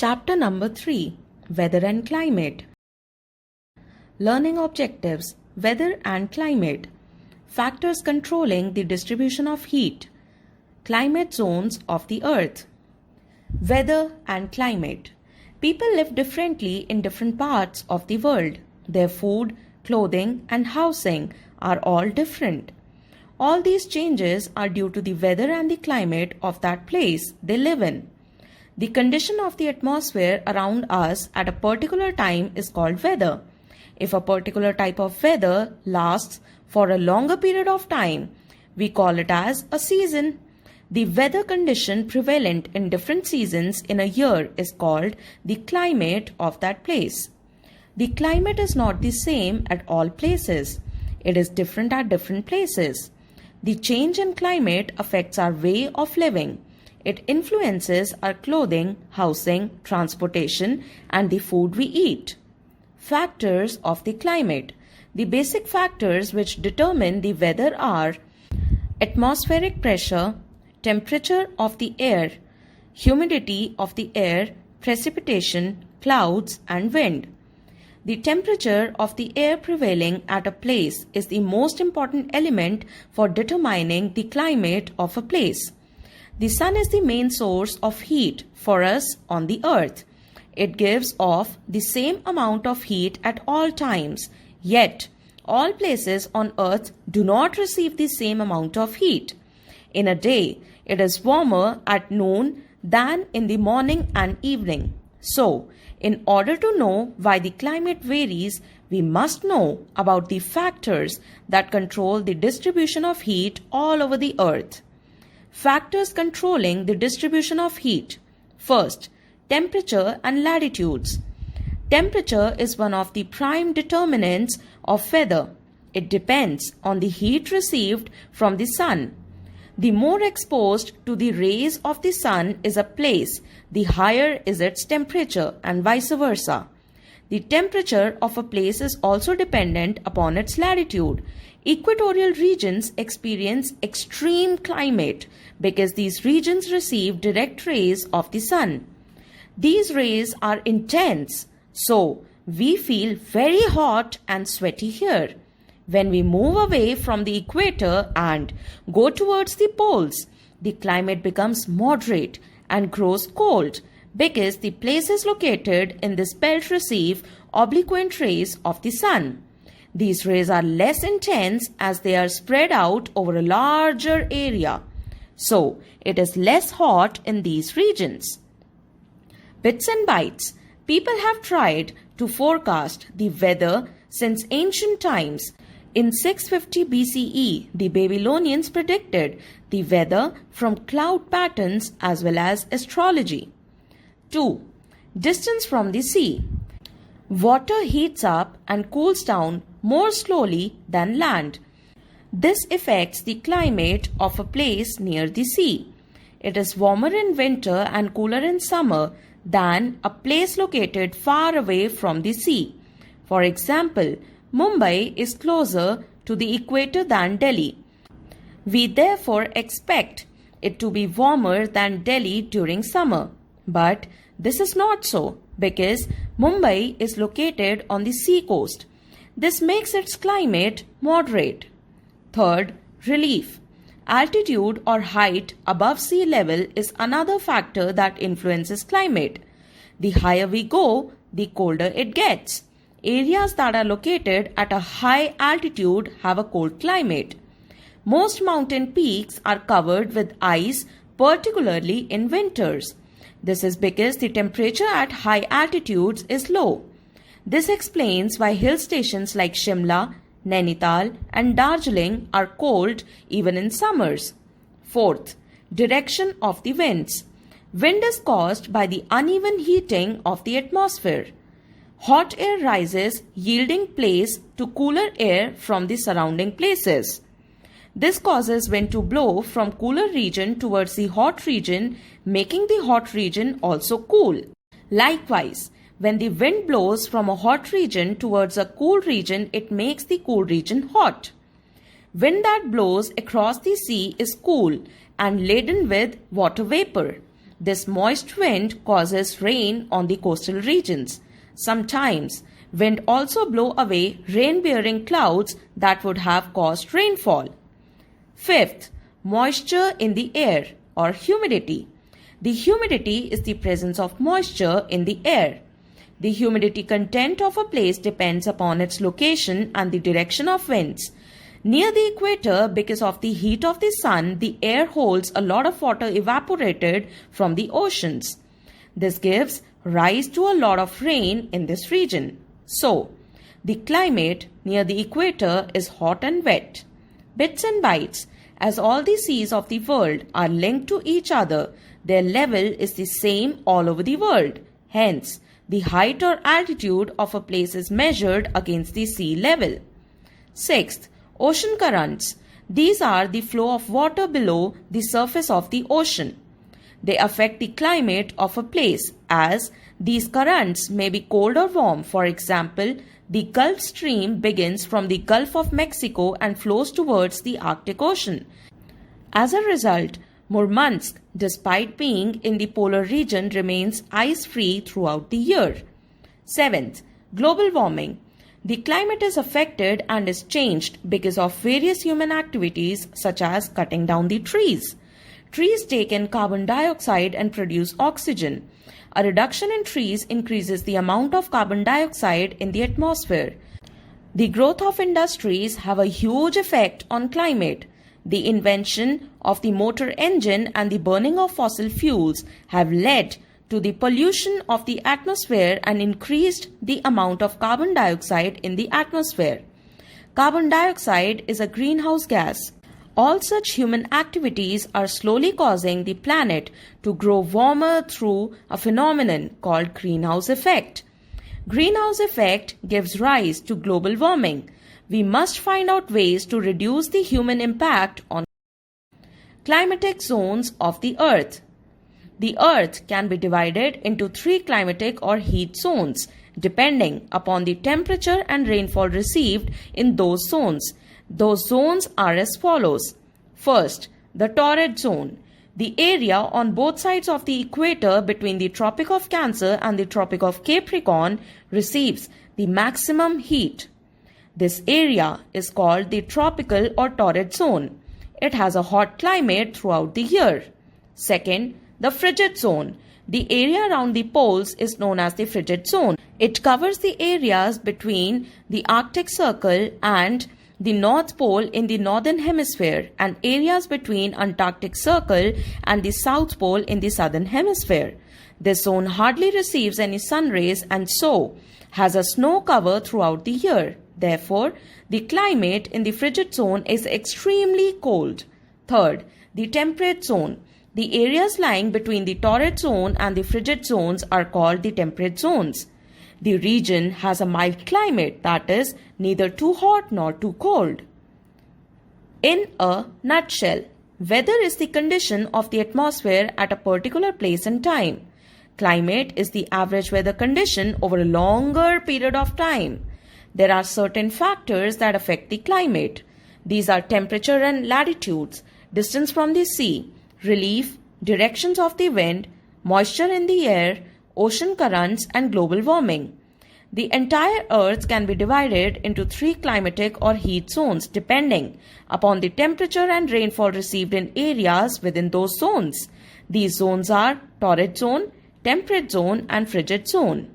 Chapter number 3, Weather and Climate. Learning objectives, Weather and Climate. Factors controlling the distribution of heat. Climate zones of the earth. Weather and climate. People live differently in different parts of the world. Their food, clothing and housing are all different. All these changes are due to the weather and the climate of that place they live in. The condition of the atmosphere around us at a particular time is called weather. If a particular type of weather lasts for a longer period of time, we call it as a season. The weather condition prevalent in different seasons in a year is called the climate of that place. The climate is not the same at all places. It is different at different places. The change in climate affects our way of living. It influences our clothing, housing, transportation, and the food we eat. Factors of the climate. The basic factors which determine the weather are atmospheric pressure, temperature of the air, humidity of the air, precipitation, clouds, and wind. The temperature of the air prevailing at a place is the most important element for determining the climate of a place. The sun is the main source of heat for us on the earth. It gives off the same amount of heat at all times, yet all places on earth do not receive the same amount of heat. In a day, it is warmer at noon than in the morning and evening. So, in order to know why the climate varies, we must know about the factors that control the distribution of heat all over the earth. Factors controlling the distribution of heat. First, temperature and latitudes. Temperature is one of the prime determinants of weather. It depends on the heat received from the sun. The more exposed to the rays of the sun is a place, the higher is its temperature, and vice versa. The temperature of a place is also dependent upon its latitude. Equatorial regions experience extreme climate because these regions receive direct rays of the sun. These rays are intense, so we feel very hot and sweaty here. When we move away from the equator and go towards the poles, the climate becomes moderate and grows cold because the places located in this belt receive obliquant rays of the sun. These rays are less intense as they are spread out over a larger area. So, it is less hot in these regions. Bits and bytes. People have tried to forecast the weather since ancient times. In 650 BCE, the Babylonians predicted the weather from cloud patterns as well as astrology. 2. Distance from the sea. Water heats up and cools down more slowly than land. This affects the climate of a place near the sea. It is warmer in winter and cooler in summer than a place located far away from the sea. For example, Mumbai is closer to the equator than Delhi. We therefore expect it to be warmer than Delhi during summer. But this is not so because Mumbai is located on the sea coast. This makes its climate moderate. Third, relief. Altitude or height above sea level is another factor that influences climate. The higher we go, the colder it gets. Areas that are located at a high altitude have a cold climate. Most mountain peaks are covered with ice, particularly in winters. This is because the temperature at high altitudes is low. This explains why hill stations like Shimla, Nainital, and Darjeeling are cold even in summers. Fourth, direction of the winds. Wind is caused by the uneven heating of the atmosphere. Hot air rises, yielding place to cooler air from the surrounding places. This causes wind to blow from cooler region towards the hot region, making the hot region also cool. Likewise, when the wind blows from a hot region towards a cool region, it makes the cool region hot. Wind that blows across the sea is cool and laden with water vapor. This moist wind causes rain on the coastal regions. Sometimes, wind also blow away rain-bearing clouds that would have caused rainfall. Fifth, moisture in the air or humidity. The humidity is the presence of moisture in the air. The humidity content of a place depends upon its location and the direction of winds. Near the equator, because of the heat of the sun, the air holds a lot of water evaporated from the oceans. This gives rise to a lot of rain in this region. So, the climate near the equator is hot and wet. Bits and bytes. As all the seas of the world are linked to each other, their level is the same all over the world. Hence, the height or altitude of a place is measured against the sea level. Sixth, ocean currents. These are the flow of water below the surface of the ocean. They affect the climate of a place, as these currents may be cold or warm. For example, the Gulf Stream begins from the Gulf of Mexico and flows towards the Arctic Ocean. As a result, Murmansk, despite being in the polar region, remains ice-free throughout the year. Seventh, global warming. The climate is affected and is changed because of various human activities such as cutting down the trees. Trees take in carbon dioxide and produce oxygen. A reduction in trees increases the amount of carbon dioxide in the atmosphere. The growth of industries have a huge effect on climate. The invention of the motor engine and the burning of fossil fuels have led to the pollution of the atmosphere and increased the amount of carbon dioxide in the atmosphere. Carbon dioxide is a greenhouse gas. All such human activities are slowly causing the planet to grow warmer through a phenomenon called greenhouse effect. Greenhouse effect gives rise to global warming. We must find out ways to reduce the human impact on climatic zones of the Earth. The Earth can be divided into 3 climatic or heat zones, depending upon the temperature and rainfall received in those zones. Those zones are as follows. First, the torrid zone. The area on both sides of the equator between the Tropic of Cancer and the Tropic of Capricorn receives the maximum heat. This area is called the tropical or torrid zone. It has a hot climate throughout the year. Second, the frigid zone. The area around the poles is known as the frigid zone. It covers the areas between the Arctic Circle and the North Pole in the Northern Hemisphere and areas between Antarctic Circle and the South Pole in the Southern Hemisphere. This zone hardly receives any sun rays and so has a snow cover throughout the year. Therefore, the climate in the frigid zone is extremely cold. Third, the temperate zone. The areas lying between the torrid zone and the frigid zones are called the temperate zones. The region has a mild climate, that is, neither too hot nor too cold. In a nutshell, weather is the condition of the atmosphere at a particular place and time. Climate is the average weather condition over a longer period of time. There are certain factors that affect the climate. These are temperature and latitudes, distance from the sea, relief, directions of the wind, moisture in the air, ocean currents, and global warming. The entire Earth can be divided into 3 climatic or heat zones depending upon the temperature and rainfall received in areas within those zones. These zones are torrid zone, temperate zone, and frigid zone.